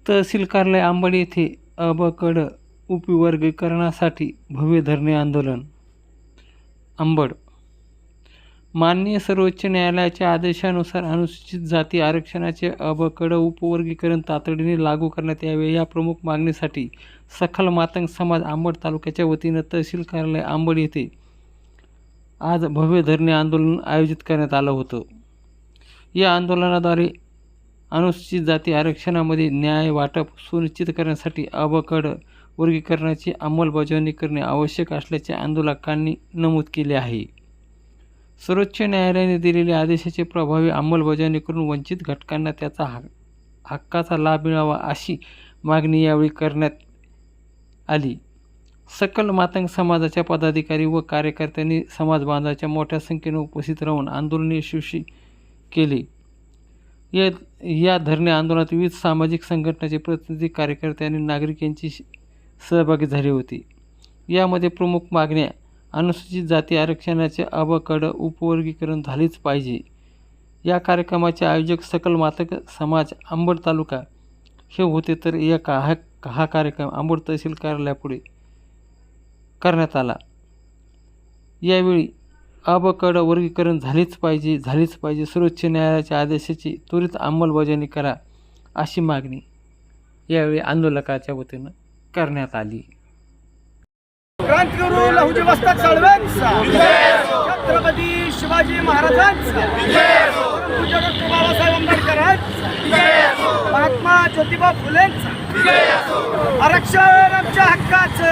तहसील कार्यालय अंबड येथे अबकड उपवर्गीकरणासाठी भव्य धरणे आंदोलन. अंबड. माननीय सर्वोच्च न्यायालयाच्या आदेशानुसार अनुसूचित जाती आरक्षणाचे अबकड उपवर्गीकरण तातडीने लागू करण्यात यावे या प्रमुख मागणीसाठी सखल मातंग समाज अंबड तालुक्याच्या वतीनं तहसील कार्यालय अंबड येथे आज भव्य धरणे आंदोलन आयोजित करण्यात आलं होतं. या आंदोलनाद्वारे अनुसूचित जाती आरक्षणामध्ये न्याय वाटप सुनिश्चित करण्यासाठी अबकड वर्गीकरणाची अंमलबजावणी करणे आवश्यक असल्याचे आंदोलकांनी नमूद केले आहे. सर्वोच्च न्यायालयाने दिलेल्या आदेशाची प्रभावी अंमलबजावणी करून वंचित घटकांना त्याचा हक्काचा लाभ मिळावा अशी मागणी यावेळी करण्यात आली. सकल मातंग समाजाच्या पदाधिकारी व कार्यकर्त्यांनी समाज बांधवांच्या मोठ्या संख्येने उपस्थित राहून आंदोलन यशस्वी केले. या धरणे आंदोलनात विविध सामाजिक संघटनांचे प्रतिनिधी, कार्यकर्ते आणि नागरिक यांची सहभागी झाले होते. यामध्ये प्रमुख मागण्या अनुसूचित जाती आरक्षणाचे अबकड उपवर्गीकरण झालेच पाहिजे. या कार्यक्रमाचे आयोजक सकल मातंग समाज अंबड तालुका हे होते, तर हा कार्यक्रम अंबड तहसील कार्यालयापुढे करण्यात आला. यावेळी अबकड वर्गीकरण झालेच पाहिजे सर्वोच्च न्यायालयाच्या आदेशाची त्वरित अंमलबजावणी करा अशी मागणी यावेळी आंदोलकाच्या वतीनं करण्यात आली. क्रांतिगुरु लहुजी वस्ताद साळवेंचा छत्रपती शिवाजी महाराजांचा पूज्य डॉक्टर बाबासाहेब आंबेडकरांचा महात्मा ज्योतिबा फुलेंचा आरक्षण आमच्या हक्काचं,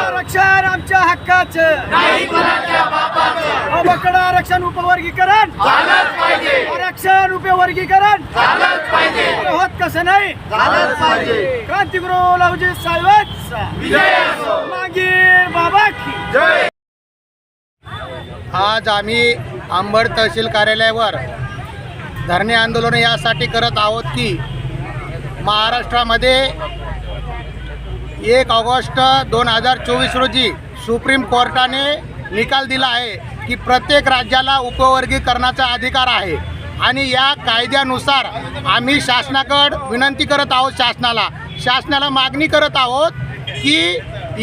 आरक्षण आमच्या हक्काचं, अबकड आरक्षण उपवर्गीकरण, आरक्षण उपवर्गीकरण होत कसं नाही. क्रांतिगुरु लहुजी साळवेंचा मागे बाबा की जय. आज आम्ही अंबड तहसील कार्यालयावर धरणे आंदोलन यासाठी करत आहोत की महाराष्ट्रामध्ये 1 ऑगस्ट 2024 रोजी सुप्रीम कोर्टाने निकाल दिला आहे की प्रत्येक राज्याला उपवर्गीकरणाचा अधिकार आहे आणि या कायद्यानुसार आम्ही शासनाकडे विनंती करत आहोत, शासनाला मागणी करत आहोत की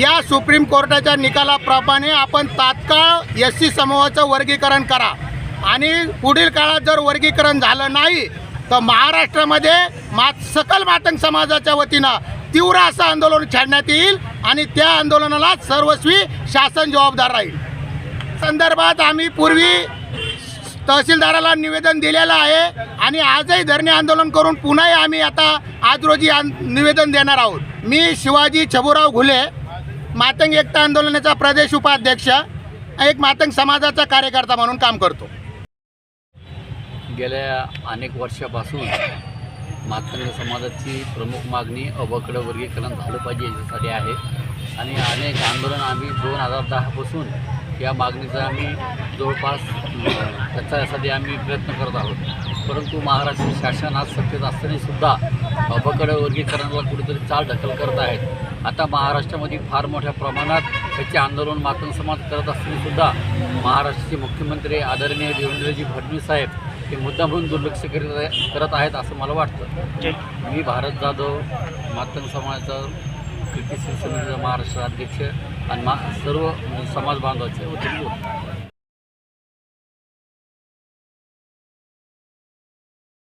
या सुप्रीम कोर्टाच्या निकालाप्रमाणे आपण तात्काळ SC समूहाचं वर्गीकरण करा आणि पुढील काळात जर वर्गीकरण झालं नाही तर महाराष्ट्रामध्ये सकल मातंग समाजाच्या वतीनं तीव्र असं आंदोलन छेडण्यात येईल आणि त्या आंदोलनाला सर्वस्वी शासन जबाबदार राहील. संदर्भात आम्ही पूर्वी तहसीलदाराला निवेदन दिलेलं आहे आणि आजही धरणे आंदोलन करून पुन्हा आम्ही आज रोजी निवेदन देणार आहोत. मी शिवाजी छबुराव घुले, मातंग एकता आंदोलनाचा प्रदेश उपाध्यक्ष, एक मातंग समाजाचा कार्यकर्ता म्हणून काम करतो. गेल्या अनेक वर्षापासून मातंग समाजाची प्रमुख मागणी अबकड वर्गीकरण झालं पाहिजे याच्यासाठी आहे आणि अनेक आंदोलन आम्ही 2010 पासून या मागणीचा आम्ही जवळपास त्याच्यासाठी आम्ही प्रयत्न करत आहोत. परंतु महाराष्ट्र शासन आज सत्तेत असतानासुद्धा अबकड वर्गीकरणाला कुठेतरी चालढकल करत आहेत. आता महाराष्ट्रामध्ये फार मोठ्या प्रमाणात त्याचे आंदोलन मातंग समाज करत असतानासुद्धा महाराष्ट्राचे मुख्यमंत्री आदरणीय देवेंद्रजी फडणवीस साहेब हे मुद्दा म्हणून दुर्लक्ष करत आहेत असं मला वाटतं. मी भारत जाधव, मातंग समाजाचा कीर्ती समितीचा महाराष्ट्र अध्यक्ष आणि सर्व समाज बांधवाचे वतीने बोलतो.